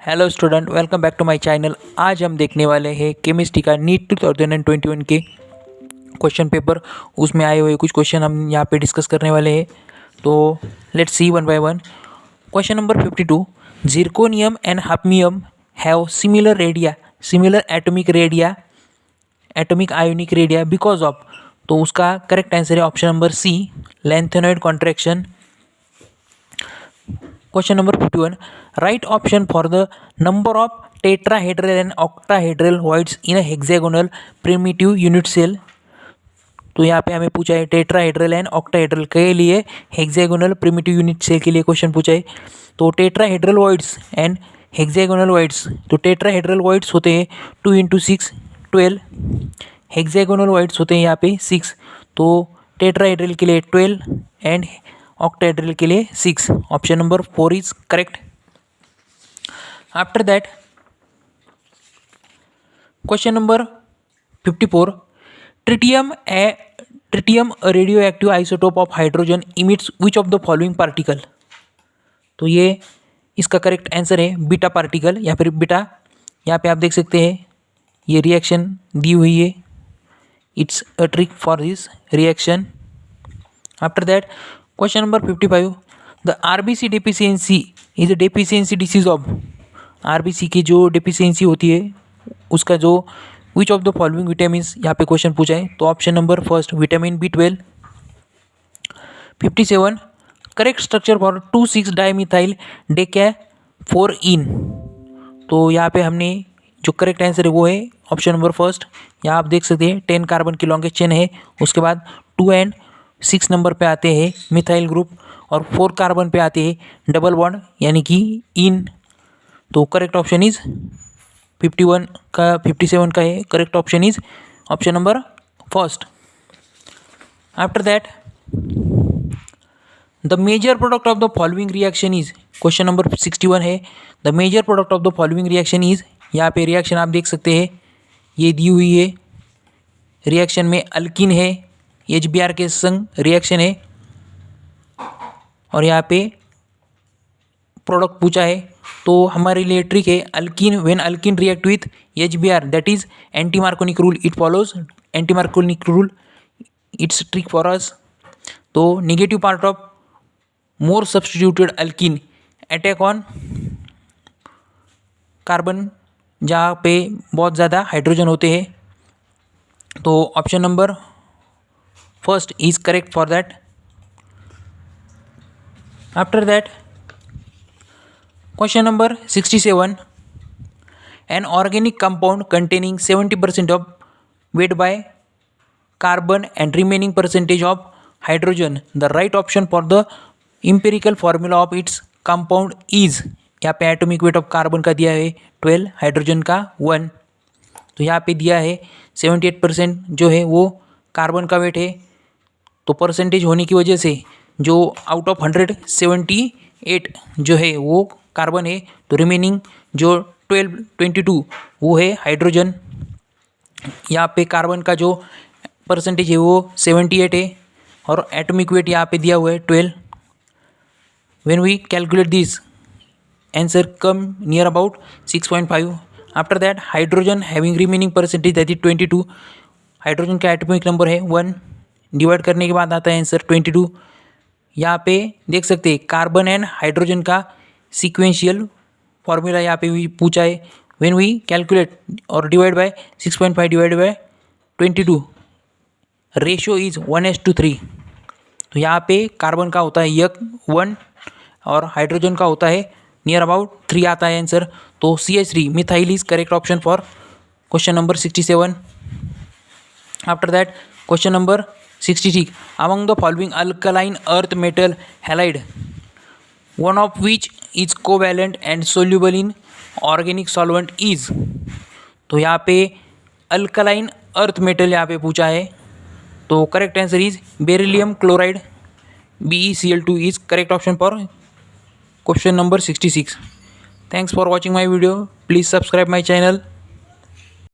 Hello student, welcome back to my channel. आज हम देखने वाले हैं केमिस्ट्री का नीट 2021 के क्वेश्चन पेपर। उसमें आए हुए कुछ क्वेश्चन हम यहाँ पे डिस्कस करने वाले हैं। तो let's see one by one. Question number 52, zirconium and hafnium have similar radii, similar atomic ionic radii because of. तो उसका करेक्ट आंसर है option number C, lanthanoid contraction. Question number 51. Right option for the number of tetrahedral and octahedral voids in a hexagonal primitive unit cell. तो यहाँ पे हमें पूछा है tetrahedral and octahedral के लिए हेक्सागोनल प्रिमिटिव यूनिट सेल के लिए क्वेश्चन पूछा है। तो tetrahedral voids and hexagonal voids, तो टेट्राहेड्रल वॉइड्स होते हैं 2 × 6 12, हेक्सागोनल वॉइड्स होते हैं यहाँ पे 6। तो टेट्राहेड्रल के लिए 12 एंड ऑक्टाहेड्रल के लिए 6। Option number 4 is correct. After that question number 54, tritium a radio active isotope of hydrogen emits which of the following particle. तो ये इसका करेक्ट आंसर है बीटा पार्टिकल या फिर बीटा। यहाँ पे आप देख सकते हैं ये रिएक्शन दी हुई है, it's a trick for this reaction. After that question number 55, the RBC deficiency is a deficiency disease of. RBC की जो डेफिशिएंसी होती है उसका जो which of the following vitamins यहाँ पे क्वेश्चन पूछा है। तो option number first vitamin B12। 57, correct structure for 2,6 dimethyl डेक्याफोरइन। तो यहाँ पे हमने जो करेक्ट आंसर है वो है ऑप्शन नंबर फर्स्ट। यहाँ आप देख सकते हैं 10 कार्बन की लॉन्गेस्ट चेन है, उसके बाद 2 and 6 नंबर पे आते हैं मिथाइल ग्रुप और 4 कार्बन पे आते हैं डबल बॉन्ड यानी कि इन। तो करेक्ट ऑप्शन इज 51 का 57 का है, correct option is option number first. After that the major product of the following reaction is, question number 61 है, the major product of the following reaction is. यहाँ पे reaction आप देख सकते हैं ये दी हुई है, रिएक्शन में अल्किन है, HBr के संग रिएक्शन है और यहाँ पे प्रोडक्ट पूछा है। तो हमारे लिए ट्रिक है alkene, when alkene react with HBr that is anti Markovnikov rule, it follows anti Markovnikov rule, it's trick for us. तो negative part of more substituted alkene attack on carbon जहाँ पे बहुत ज़्यादा हाइड्रोजन होते हैं। तो option number first is correct for that. After that question number 67, an organic compound containing 70% of weight by carbon and remaining percentage of hydrogen, the right option for the empirical formula of its compound is. यहाँ पे atomic weight of carbon का दिया है 12, hydrogen का 1। तो यहाँ पे दिया है 78% जो है वो कार्बन का वेट है। तो परसेंटेज होने की वजह से जो आउट ऑफ 178 जो है वो कार्बन है, तो रिमेनिंग जो 22 वो है हाइड्रोजन। यहाँ पे कार्बन का जो परसेंटेज है वो 78 है और एटॉमिक वेट यहाँ पे दिया हुआ है 12। When we calculate this answer come near about 6.5। After that hydrogen having remaining percentage that is 22, hydrogen का एटॉमिक नंबर है 1, डिवाइड करने के बाद आता है आंसर 22। यहाँ पे देख सकते हैं कार्बन एंड हाइड्रोजन का सीक्वेंशियल फॉर्मूला यहाँ पे भी पूछा है। व्हेन वी कैलकुलेट और divide by 6.5 divide by 22, ratio is 1:3। तो यहाँ पे कार्बन का होता है 1 और हाइड्रोजन का होता है नियर अबाउट 3 आता है आंसर। तो CH3 methyl is correct option for question number 67। After that question number 63, among the following alkaline earth metal halide, one of which is covalent and soluble in organic solvent is। तो यहाँ पे alkaline earth metal यहाँ पे पूछा है, तो correct answer is beryllium chloride, BeCl2 is correct option for question number 66। Thanks for watching my video, please subscribe my channel.